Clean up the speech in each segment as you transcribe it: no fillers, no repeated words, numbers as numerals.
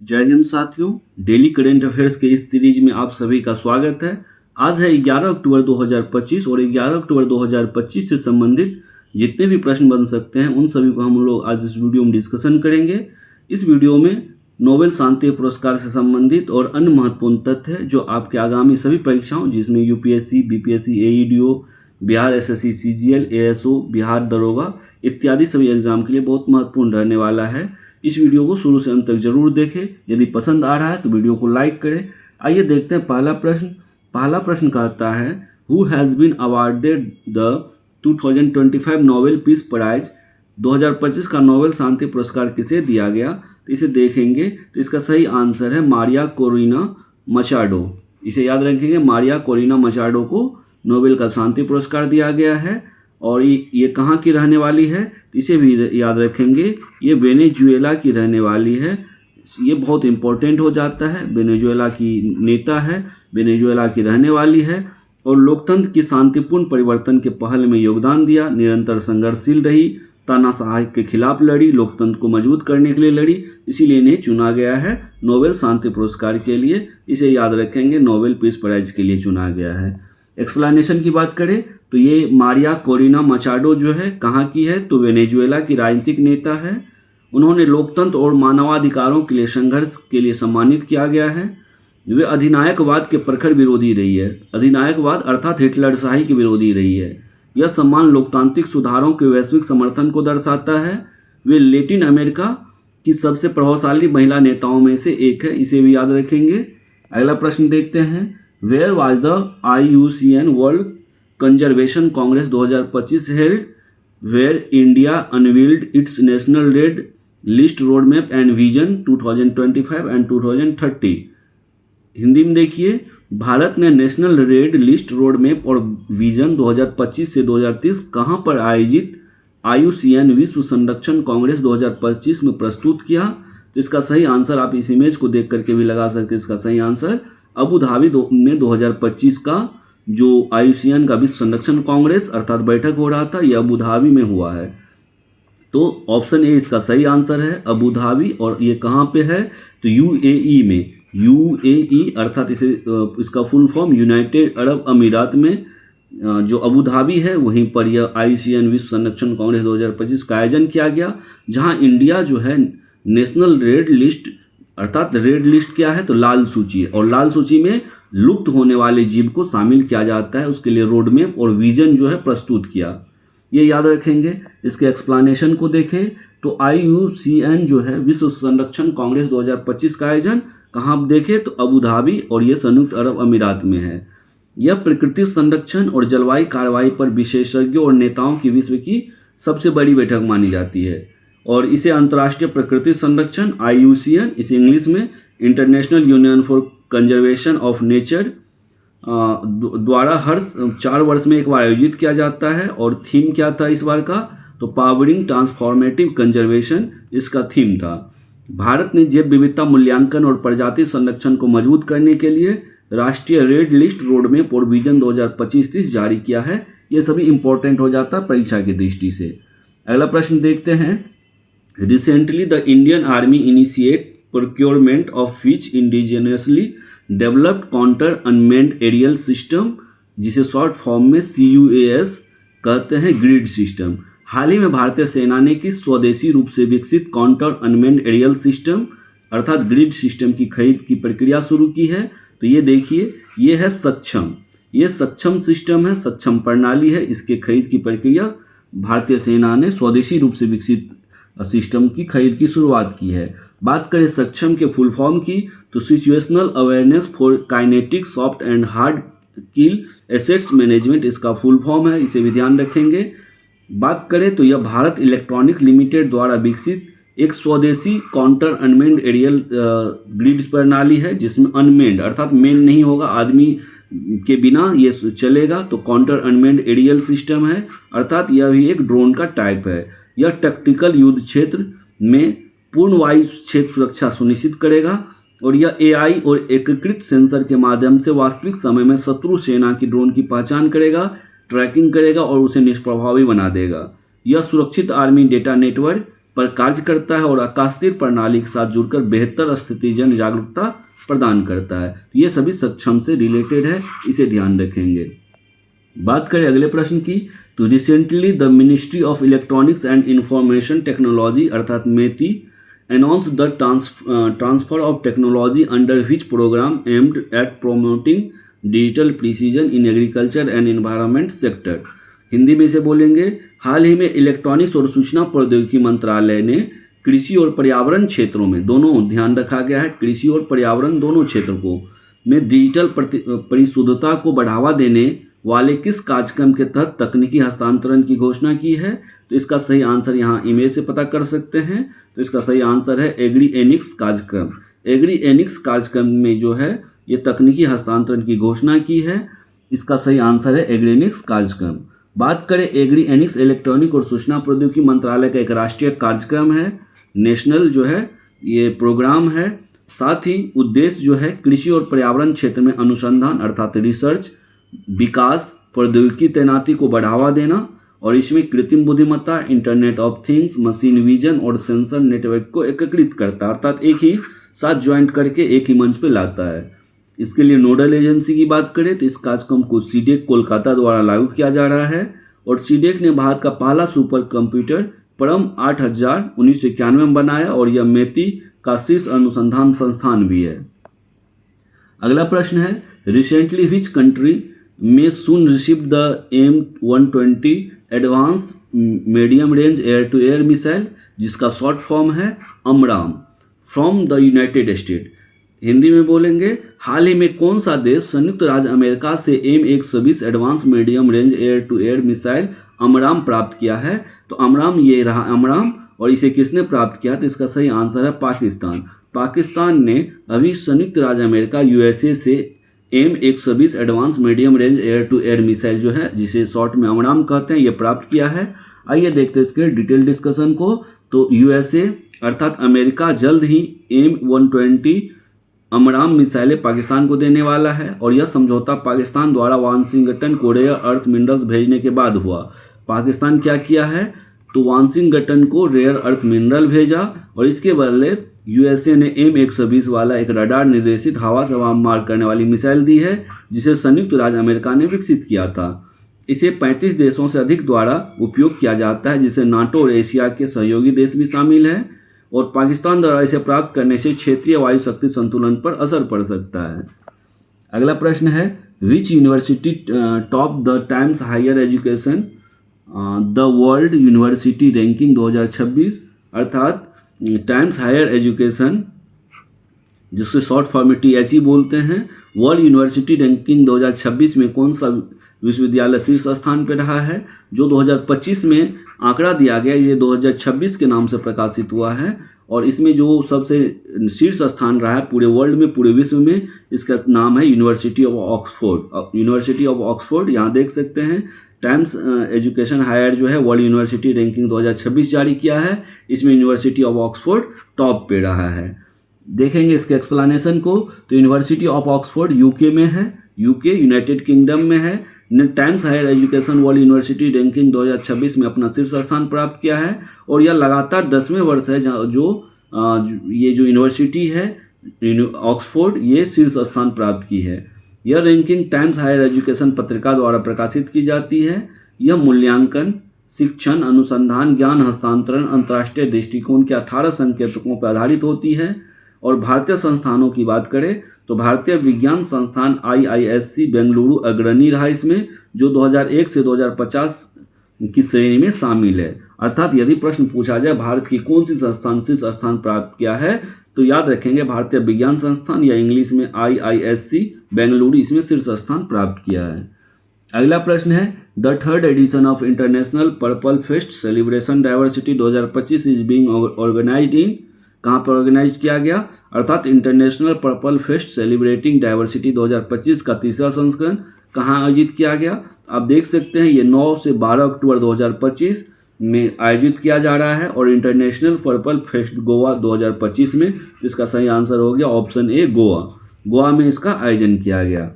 जय हिंद साथियों, daily current affairs के इस सीरीज में आप सभी का स्वागत है। आज है 11 अक्टूबर 2025 और 11 अक्टूबर 2025 से संबंधित जितने भी प्रश्न बन सकते हैं उन सभी को हम लोग आज इस वीडियो में डिस्कशन करेंगे। इस वीडियो में नोबेल शांति पुरस्कार से संबंधित और अन्य महत्वपूर्ण तथ्य है जो आपके आगामी सभी परीक्षाओं जिसमें UPSC, BPSC, AEDO, Bihar SSC, CGL, ASO, Bihar दरोगा इत्यादि सभी एग्जाम के लिए बहुत महत्वपूर्ण रहने वाला है। इस वीडियो को शुरू से अंत तक जरूर देखें। यदि पसंद आ रहा है तो वीडियो को लाइक करें। आइए देखते हैं पहला प्रश्न कहता है who has been awarded the 2025 Nobel peace prize. 2025 का नोबेल शांति पुरस्कार किसे दिया गया, तो इसे देखेंगे। तो इसका सही आंसर है मारिया कोरिना मचाडो। इसे याद रखेंगे, मारिया कोरिना मचाडो को नोबेल का शांति पुरस्कार दिया गया है। और ये कहाँ की रहने वाली है, तो इसे भी याद रखेंगे, ये वेनेजुएला की रहने वाली है। ये बहुत इंपॉर्टेंट हो जाता है। वेनेजुएला की नेता है, वेनेजुएला की रहने वाली है और लोकतंत्र की शांतिपूर्ण परिवर्तन के पहल में योगदान दिया, निरंतर संघर्षशील रही, तानाशाही के खिलाफ लड़ी, लोकतंत्र को मजबूत करने के लिए लड़ी, इसीलिए इन्हें चुना गया है नोबेल शांति पुरस्कार के लिए। इसे याद रखेंगे, नोबेल पीस प्राइज के लिए चुना गया है। एक्सप्लेनेशन की बात करें तो ये मारिया कोरिना मचाडो जो है कहाँ की है, तो वेनेजुएला की राजनीतिक नेता है। उन्होंने लोकतंत्र और मानवाधिकारों के लिए संघर्ष के लिए सम्मानित किया गया है। वे अधिनायकवाद के प्रखर विरोधी रही है। अधिनायकवाद अर्थात हिटलरशाही की विरोधी रही है। यह सम्मान लोकतांत्रिक सुधारों के वैश्विक समर्थन को दर्शाता है। वे लैटिन अमेरिका की सबसे प्रभावशाली महिला नेताओं में से एक है, इसे भी याद रखेंगे। अगला प्रश्न देखते हैं, where was the IUCN world conservation congress 2025 held, where India unveiled its national red list road map and vision 2025 and 2030। Hindi में देखिए, भारत ने national red list road map और विजन 2025 से 2030 कहाँ पर आयोजित IUCN विश्व संरक्षण कांग्रेस 2025 में प्रस्तुत किया। तो इसका सही आंसर आप इस इमेज को देख करके भी लगा सकते हैं। इसका सही आंसर अबू धाबी में 2025 का जो IUCN का विश्व संरक्षण कांग्रेस अर्थात बैठक हो रहा था, यह अबू धाबी में हुआ है। तो ऑप्शन ए इसका सही आंसर है, अबू धाबी। और ये कहाँ पे है, तो UAE में। UAE अर्थात इसका फुल फॉर्म यूनाइटेड अरब अमीरात में जो अबू धाबी है वहीं पर यह IUCN विश्व संरक्षण कांग्रेस 2025 का आयोजन किया गया, जहां इंडिया जो है नेशनल रेड लिस्ट अर्थात रेड लिस्ट क्या है, तो लाल सूची है। और लाल सूची में लुप्त होने वाले जीव को शामिल किया जाता है, उसके लिए रोड मैप और विजन जो है प्रस्तुत किया। ये याद रखेंगे। इसके एक्सप्लेनेशन को देखें तो IUCN जो है विश्व संरक्षण कांग्रेस 2025 का आयोजन कहाँ देखें, तो अबू धाबी और ये संयुक्त अरब अमीरात में है। यह प्रकृति संरक्षण और जलवायु कार्रवाई पर विशेषज्ञों और नेताओं की विश्व की सबसे बड़ी बैठक मानी जाती है। और इसे अंतर्राष्ट्रीय प्रकृति संरक्षण IUCN, इसे इंग्लिश में international union for conservation of nature द्वारा हर 4 वर्ष में एक बार आयोजित किया जाता है। और थीम क्या था इस बार का, तो पावरिंग ट्रांसफॉर्मेटिव कंजर्वेशन इसका थीम था। भारत ने जैव विविधता मूल्यांकन और प्रजाति संरक्षण को मजबूत करने के लिए राष्ट्रीय रेड लिस्ट रोड मैप और विजन 2025-30 जारी किया है। ये सभी इंपॉर्टेंट हो जाता है परीक्षा की दृष्टि से। अगला प्रश्न देखते हैं, recently the Indian army initiate procurement of which indigenously developed counter unmanned aerial system, जिसे शॉर्ट फॉर्म में CUAS कहते हैं, ग्रिड सिस्टम। हाल ही में भारतीय सेना ने किस स्वदेशी रूप से विकसित काउंटर अनमेंड एरियल सिस्टम अर्थात ग्रिड सिस्टम की खरीद की प्रक्रिया शुरू की है, तो ये देखिए, ये है सक्षम। ये सक्षम सिस्टम है, सक्षम प्रणाली है। इसके खरीद की प्रक्रिया भारतीय सेना ने स्वदेशी रूप से विकसित सिस्टम की खरीद की शुरुआत की है। बात करें सक्षम के फुल फॉर्म की, तो situational awareness for kinetic soft and hard kill assets management इसका फुल फॉर्म है, इसे भी ध्यान रखेंगे। बात करें तो यह भारत इलेक्ट्रॉनिक लिमिटेड द्वारा विकसित एक स्वदेशी काउंटर अनमेंड एरियल ग्रिड प्रणाली है, जिसमें अनमेंड अर्थात मेन नहीं होगा, आदमी के बिना ये चलेगा, तो काउंटर अनमेंड एरियल सिस्टम है। अर्थात यह भी एक ड्रोन का टाइप है। यह टैक्टिकल युद्ध क्षेत्र में पूर्ण वायु क्षेत्र सुरक्षा सुनिश्चित करेगा और यह AI और एकीकृत सेंसर के माध्यम से वास्तविक समय में शत्रु सेना की ड्रोन की पहचान करेगा, ट्रैकिंग करेगा और उसे निष्प्रभावी बना देगा। यह सुरक्षित आर्मी डेटा नेटवर्क पर कार्य करता है और आकाशतीर प्रणाली के साथ जुड़कर बेहतर स्थिति जन जागरूकता प्रदान करता है। ये सभी सक्षम से रिलेटेड है, इसे ध्यान रखेंगे। बात करें अगले प्रश्न की, तो recently the ministry of electronics and information technology अर्थात मेटी announced the transfer of technology under which program aimed at promoting digital precision in agriculture and environment sector। Hindi में इसे बोलेंगे, हाल ही में इलेक्ट्रॉनिक्स और सूचना प्रौद्योगिकी मंत्रालय ने कृषि और पर्यावरण क्षेत्रों में, दोनों ध्यान रखा गया है, कृषि और पर्यावरण दोनों क्षेत्रों को में डिजिटल परिशुद्धता को बढ़ावा देने वाले किस कार्यक्रम के तहत तकनीकी हस्तांतरण की घोषणा की है। तो इसका सही आंसर यहाँ इमेज से पता कर सकते हैं। तो इसका सही आंसर है एग्री एनिक्स कार्यक्रम। एग्री एनिक्स कार्यक्रम में जो है ये तकनीकी हस्तांतरण की घोषणा की है। इसका सही आंसर है एग्री एनिक्स कार्यक्रम। बात करें एग्री एनिक्स इलेक्ट्रॉनिक और सूचना प्रौद्योगिकी मंत्रालय का एक राष्ट्रीय कार्यक्रम है, नेशनल जो है ये प्रोग्राम है। साथ ही उद्देश्य जो है कृषि और पर्यावरण क्षेत्र में अनुसंधान अर्थात रिसर्च, विकास, प्रौद्योगिकी तैनाती को बढ़ावा देना और इसमें कृत्रिम बुद्धिमत्ता, internet of things, machine vision और सेंसर नेटवर्क को एकीकृत करता है अर्थात एक ही साथ ज्वाइंट करके एक ही मंच पे लाता है। इसके लिए नोडल एजेंसी की बात करें तो इस कार्यक्रम को सीडेक कोलकाता द्वारा लागू किया जा रहा है और सीडेक ने भारत का पहला सुपर कंप्यूटर परम 8000 1991 में बनाया और यह मेटी का शीर्ष अनुसंधान संस्थान भी है। अगला प्रश्न है, रिसेंटली विच कंट्री में soon receive the M120 advance medium range air to air missile जिसका शॉर्ट फॉर्म है AMRAAM from the United State. Hindi में बोलेंगे, हाल ही में कौन सा देश संयुक्त राज्य अमेरिका से M120 advance medium range air to air missile AMRAAM प्राप्त किया है। तो अमराम ये रहा अमराम और इसे किसने प्राप्त किया, तो इसका सही आंसर है पाकिस्तान। पाकिस्तान ने अभी संयुक्त राज्य अमेरिका USA से M120 advance medium range air to air missile जो है जिसे शॉर्ट में अमराम कहते हैं ये प्राप्त किया है। आइए देखते हैं इसके डिटेल डिस्कशन को। तो USA अर्थात अमेरिका जल्द ही M120 अमराम मिसाइलें पाकिस्तान को देने वाला है और यह समझौता पाकिस्तान द्वारा वाशिंगटन को रेयर अर्थ मिनरल्स भेजने के बाद हुआ। पाकिस्तान क्या किया है, तो वाशिंगटन को रेयर अर्थ मिनरल भेजा और इसके बदले USA ने M120 वाला एक रडार निर्देशित हवा से हवा मार करने वाली मिसाइल दी है जिसे संयुक्त राज्य अमेरिका ने विकसित किया था। इसे 35 देशों से अधिक द्वारा उपयोग किया जाता है जिसे नाटो और एशिया के सहयोगी देश भी शामिल हैं और पाकिस्तान द्वारा इसे प्राप्त करने से क्षेत्रीय वायु शक्ति संतुलन पर असर पड़ सकता है। अगला प्रश्न है, which university top the Times higher education the world university ranking 2026 अर्थात टाइम्स हायर एजुकेशन जिससे शॉर्ट फॉर्म में THE बोलते हैं, वर्ल्ड यूनिवर्सिटी रैंकिंग 2026 में कौन सा विश्वविद्यालय शीर्ष स्थान पर रहा है। जो 2025 में आंकड़ा दिया गया ये 2026 के नाम से प्रकाशित हुआ है और इसमें जो सबसे शीर्ष स्थान रहा है पूरे वर्ल्ड में, पूरे विश्व में, इसका नाम है university of Oxford. University of Oxford यहाँ देख सकते हैं टाइम्स एजुकेशन हायर जो है वर्ल्ड यूनिवर्सिटी रैंकिंग 2026 जारी किया है, इसमें यूनिवर्सिटी ऑफ ऑक्सफोर्ड टॉप पे रहा है। देखेंगे इसके एक्सप्लेनेशन को, तो यूनिवर्सिटी ऑफ ऑक्सफोर्ड यूके में है, यूके यूनाइटेड किंगडम में है। Times higher education world university ranking 2026 में अपना शीर्ष स्थान प्राप्त किया है और यह लगातार 10वें वर्ष है ये जो यूनिवर्सिटी है ऑक्सफोर्ड ये शीर्ष स्थान प्राप्त की है। यह रैंकिंग टाइम्स हायर एजुकेशन पत्रिका द्वारा प्रकाशित की जाती है। यह मूल्यांकन, शिक्षण, अनुसंधान, ज्ञान हस्तांतरण, अंतर्राष्ट्रीय दृष्टिकोण के 18 संकेतकों पर आधारित होती है। और भारतीय संस्थानों की बात करें तो भारतीय विज्ञान संस्थान IISc बेंगलुरु अग्रणी रहा इसमें, जो 2001 से 2050 की श्रेणी में शामिल है। अर्थात यदि प्रश्न पूछा जाए भारत की कौन सी संस्थान शीर्ष स्थान प्राप्त किया है तो याद रखेंगे भारतीय विज्ञान संस्थान या इंग्लिश में IISc बेंगलुरु इसमें शीर्ष स्थान प्राप्त किया है। अगला प्रश्न है, the third edition of international purple fest celebration diversity 2025 is being organized in, कहाँ पर ऑर्गेनाइज किया गया, अर्थात international purple fest celebrating diversity 2025 का तीसरा संस्करण कहाँ आयोजित किया गया। आप देख सकते हैं ये 9 से 12 अक्टूबर 2025 में आयोजित किया जा रहा है और इंटरनेशनल पर्पल फेस्ट गोवा 2025 में, जिसका सही आंसर हो गया ऑप्शन ए गोवा। गोवा में इसका आयोजन किया गया।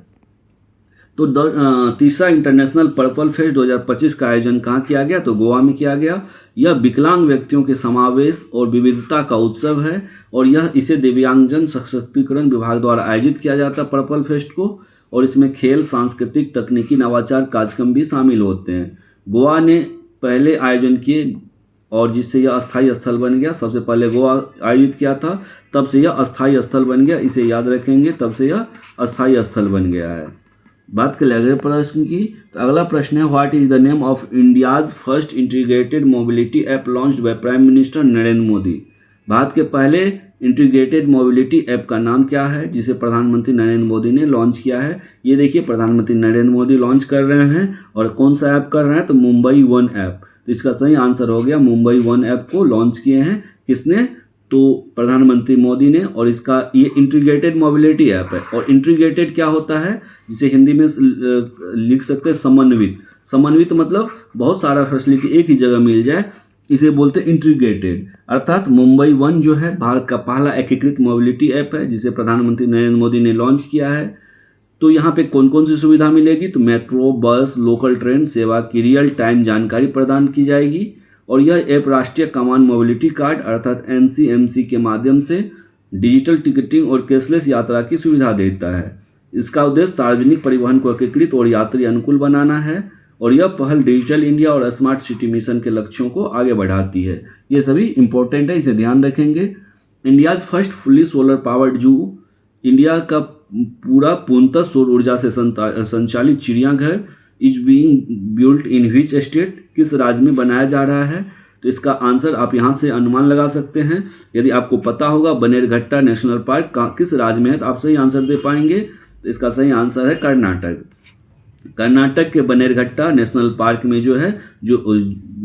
तो तीसरा इंटरनेशनल पर्पल फेस्ट 2025 का आयोजन कहाँ किया गया? तो गोवा में किया गया। यह विकलांग व्यक्तियों के समावेश और विविधता का उत्सव है और इसे दिव्यांगजन सशक्तिकरण विभाग द्वारा आयोजित किया जाता है पर्पल फेस्ट को। और इसमें खेल, सांस्कृतिक, तकनीकी, नवाचार कार्यक्रम भी शामिल होते हैं। गोवा ने पहले आयोजन किए और जिससे यह अस्थायी स्थल बन गया। सबसे पहले गोवा आयोजित किया था, तब से यह अस्थायी स्थल बन गया, इसे याद रखेंगे, तब से यह अस्थायी स्थल बन गया है। बात करें अगले प्रश्न की, तो अगला प्रश्न है what is the name of India's first integrated mobility app launched by prime minister Narendra Modi. Bharat के पहले इंटीग्रेटेड मोबिलिटी ऐप का नाम क्या है जिसे प्रधानमंत्री नरेंद्र मोदी ने लॉन्च किया है? ये देखिए प्रधानमंत्री नरेंद्र मोदी लॉन्च कर रहे हैं और कौन सा ऐप कर रहे हैं? तो मुंबई वन ऐप। तो इसका सही आंसर हो गया मुंबई वन ऐप को लॉन्च किए हैं किसने? तो प्रधानमंत्री मोदी ने। और इसका ये इंटीग्रेटेड मोबिलिटी ऐप है। और इंटीग्रेटेड क्या होता है जिसे हिंदी में लिख सकते हैं समन्वित। समन्वित मतलब बहुत सारा फैसिलिटी एक ही जगह मिल जाए, इसे बोलते हैं इंटीग्रेटेड। अर्थात मुंबई वन जो है भारत का पहला एकीकृत मोबिलिटी ऐप है जिसे प्रधानमंत्री नरेंद्र मोदी ने लॉन्च किया है। तो यहाँ पे कौन कौन सी सुविधा मिलेगी? तो मेट्रो, बस, लोकल ट्रेन सेवा की रियल टाइम जानकारी प्रदान की जाएगी। और यह ऐप राष्ट्रीय कमांड मोबिलिटी कार्ड अर्थात NCMC के माध्यम से डिजिटल टिकटिंग और कैशलेस यात्रा की सुविधा देता है। इसका उद्देश्य सार्वजनिक परिवहन को एकीकृत और यात्री अनुकूल बनाना है और यह पहल डिजिटल इंडिया और स्मार्ट सिटी मिशन के लक्ष्यों को आगे बढ़ाती है। ये सभी इंपॉर्टेंट है, इसे ध्यान रखेंगे। India's first fully solar powered जू, इंडिया का पूरा पूर्णतः सौर ऊर्जा से संचालित चिड़ियाघर is being built in which state, किस राज्य में बनाया जा रहा है? तो इसका आंसर आप यहाँ से अनुमान लगा सकते हैं। यदि आपको पता होगा बनेरघट्टा नेशनल पार्क किस राज्य में है तो आप सही आंसर दे पाएंगे। तो इसका सही आंसर है कर्नाटक। कर्नाटक के बनेरघट्टा नेशनल पार्क में जो है जो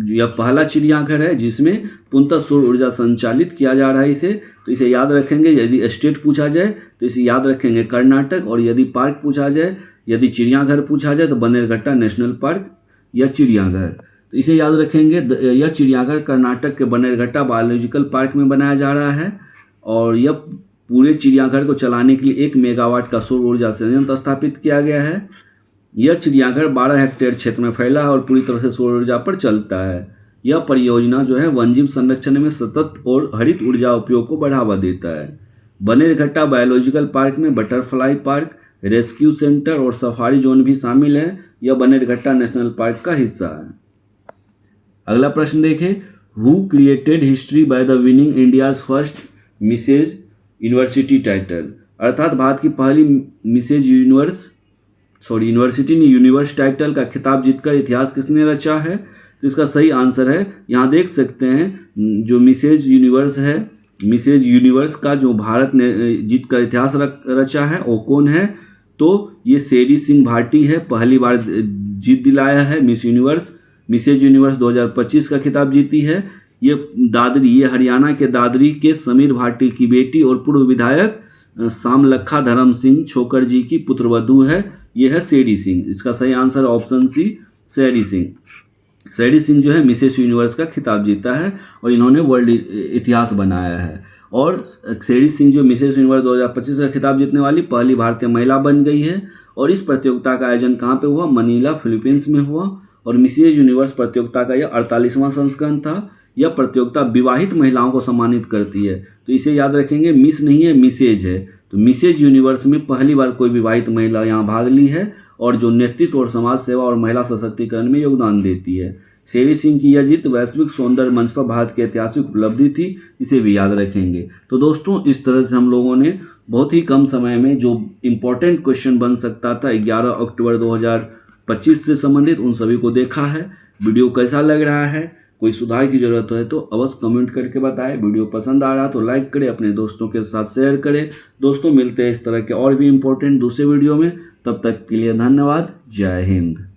यह पहला चिड़ियाघर है जिसमें पूर्णतः सौर ऊर्जा संचालित किया जा रहा है इसे। तो इसे याद रखेंगे। यदि स्टेट पूछा जाए तो इसे याद रखेंगे कर्नाटक, और यदि पार्क पूछा जाए, यदि चिड़ियाघर पूछा जाए तो बनेरघट्टा नेशनल पार्क या चिड़ियाघर। तो इसे याद रखेंगे। यह चिड़ियाघर कर्नाटक के बनेरघट्टा बायोलॉजिकल पार्क में बनाया जा रहा है और यह पूरे चिड़ियाघर को चलाने के लिए 1 मेगावाट का सौर ऊर्जा संयंत्र स्थापित किया गया है। यह चिड़ियाघर 12 हेक्टेयर क्षेत्र में फैला है और पूरी तरह से सौर ऊर्जा पर चलता है। यह परियोजना जो है वन्यजीव संरक्षण में सतत और हरित ऊर्जा उपयोग को बढ़ावा देता है। बनेरघट्टा बायोलॉजिकल पार्क में बटरफ्लाई पार्क, रेस्क्यू सेंटर और सफारी जोन भी शामिल है। यह बनेरघट्टा नेशनल पार्क का हिस्सा है। अगला प्रश्न देखें, who created history by the winning India's first Mrs university title. अर्थात भारत की पहली मिसेज यूनिवर्स टाइटल का खिताब जीतकर इतिहास किसने रचा है? तो इसका सही आंसर है, यहाँ देख सकते हैं जो मिसेज यूनिवर्स है, मिसेज यूनिवर्स का जो भारत ने जीतकर इतिहास रचा है वो कौन है? तो ये शेरी सिंह भाटी है, पहली बार जीत दिलाया है मिसेज यूनिवर्स 2025 का खिताब जीती है। ये हरियाणा के दादरी के समीर भाटी की बेटी और पूर्व विधायक सामलखा धर्म सिंह छोकर जी की पुत्रवधू है। यह है शेरी सिंह। इसका सही आंसर ऑप्शन सी, शेरी सिंह। शेरी सिंह जो है मिसेस यूनिवर्स का खिताब जीता है और इन्होंने वर्ल्ड इतिहास बनाया है। और शेरी सिंह जो मिसेस यूनिवर्स 2025 का खिताब जीतने वाली पहली भारतीय महिला बन गई है। और इस प्रतियोगिता का आयोजन कहाँ पे हुआ? मनीला, फिलीपींस में हुआ। और मिसेज यूनिवर्स प्रतियोगिता का यह 48वां संस्करण था। यह प्रतियोगिता विवाहित महिलाओं को सम्मानित करती है। तो इसे याद रखेंगे, मिस नहीं है, मिसेज है। तो मिसेज यूनिवर्स में पहली बार कोई विवाहित महिला यहाँ भाग ली है और जो नेतृत्व और समाज सेवा और महिला सशक्तिकरण में योगदान देती है। शेरी सिंह की यह जीत वैश्विक सौंदर्य मंच पर भारत की ऐतिहासिक उपलब्धि थी, इसे भी याद रखेंगे। तो दोस्तों इस तरह से हम लोगों ने बहुत ही कम समय में जो इम्पोर्टेंट क्वेश्चन बन सकता था 11 अक्टूबर 2025 से संबंधित उन सभी को देखा है। वीडियो कैसा लग रहा है, कोई सुधार की जरूरत है तो अवश्य कमेंट करके बताएं। वीडियो पसंद आ रहा तो लाइक करें, अपने दोस्तों के साथ शेयर करें। दोस्तों मिलते हैं इस तरह के और भी इम्पोर्टेंट दूसरे वीडियो में। तब तक के लिए धन्यवाद। जय हिंद।